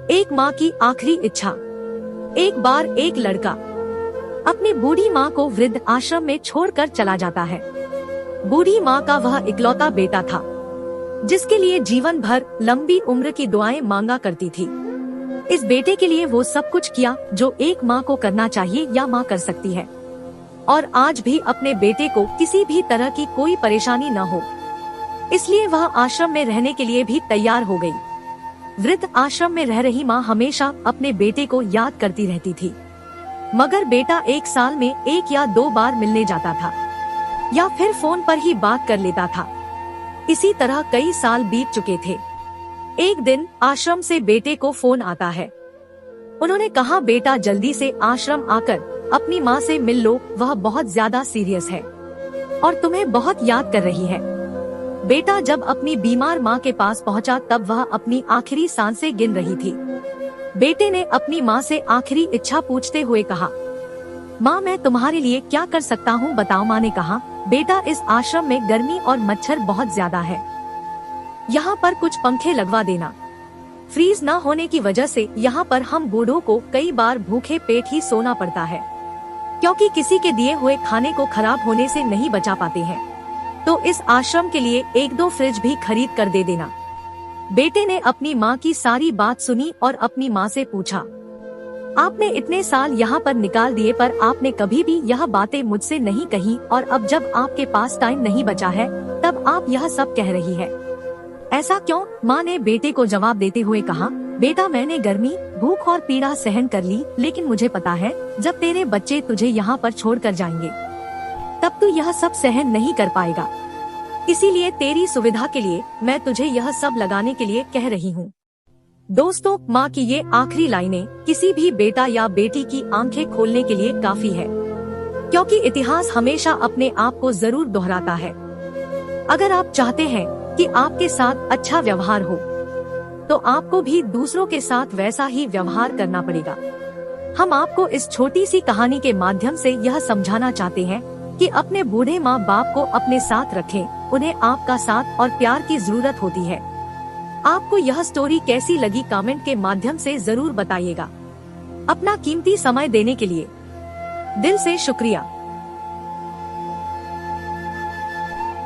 एक माँ की आखिरी इच्छा। एक बार एक लड़का अपनी बूढ़ी माँ को वृद्ध आश्रम में छोड़कर चला जाता है। बूढ़ी माँ का वह इकलौता बेटा था जिसके लिए जीवन भर लंबी उम्र की दुआएं मांगा करती थी। इस बेटे के लिए वो सब कुछ किया जो एक माँ को करना चाहिए या माँ कर सकती है, और आज भी अपने बेटे को किसी भी तरह की कोई परेशानी न हो, इसलिए वह आश्रम में रहने के लिए भी तैयार हो गई। वृद्ध आश्रम में रह रही माँ हमेशा अपने बेटे को याद करती रहती थी, मगर बेटा एक साल में 1 या 2 बार मिलने जाता था या फिर फोन पर ही बात कर लेता था। इसी तरह कई साल बीत चुके थे। एक दिन आश्रम से बेटे को फोन आता है। उन्होंने कहा, बेटा जल्दी से आश्रम आकर अपनी माँ से मिल लो, वह बहुत ज्यादा सीरियस है और तुम्हें बहुत याद कर रही है। बेटा जब अपनी बीमार माँ के पास पहुँचा तब वह अपनी आखिरी सांसें गिन रही थी। बेटे ने अपनी माँ से आखिरी इच्छा पूछते हुए कहा, माँ मैं तुम्हारे लिए क्या कर सकता हूँ बताओ। माँ ने कहा, बेटा इस आश्रम में गर्मी और मच्छर बहुत ज्यादा है, यहाँ पर कुछ पंखे लगवा देना। फ्रीज न होने की वजह से यहाँ पर हम बूढ़ों को कई बार भूखे पेट ही सोना पड़ता है, क्योंकि किसी के दिए हुए खाने को खराब होने से नहीं बचा पाते हैं। तो इस आश्रम के लिए 1-2 फ्रिज भी खरीद कर दे देना। बेटे ने अपनी माँ की सारी बात सुनी और अपनी माँ से पूछा, आपने इतने साल यहाँ पर निकाल दिए पर आपने कभी भी यह बातें मुझसे नहीं कही, और अब जब आपके पास टाइम नहीं बचा है तब आप यह सब कह रही है, ऐसा क्यों? माँ ने बेटे को जवाब देते हुए कहा, बेटा मैंने गर्मी, भूख और पीड़ा सहन कर ली, लेकिन मुझे पता है जब तेरे बच्चे तुझे यहाँ पर छोड़ कर जाएंगे तब तू यह सब सहन नहीं कर पाएगा। इसीलिए तेरी सुविधा के लिए मैं तुझे यह सब लगाने के लिए कह रही हूँ। दोस्तों, माँ की ये आखिरी लाइनें किसी भी बेटा या बेटी की आंखें खोलने के लिए काफी है, क्योंकि इतिहास हमेशा अपने आप को जरूर दोहराता है। अगर आप चाहते हैं कि आपके साथ अच्छा व्यवहार हो, तो आपको भी दूसरों के साथ वैसा ही व्यवहार करना पड़ेगा। हम आपको इस छोटी सी कहानी के माध्यम से यह समझाना चाहते हैं कि अपने बूढ़े माँ बाप को अपने साथ रखें, उन्हें आपका साथ और प्यार की जरूरत होती है। आपको यह स्टोरी कैसी लगी कमेंट के माध्यम से जरूर बताइएगा। अपना कीमती समय देने के लिए दिल से शुक्रिया।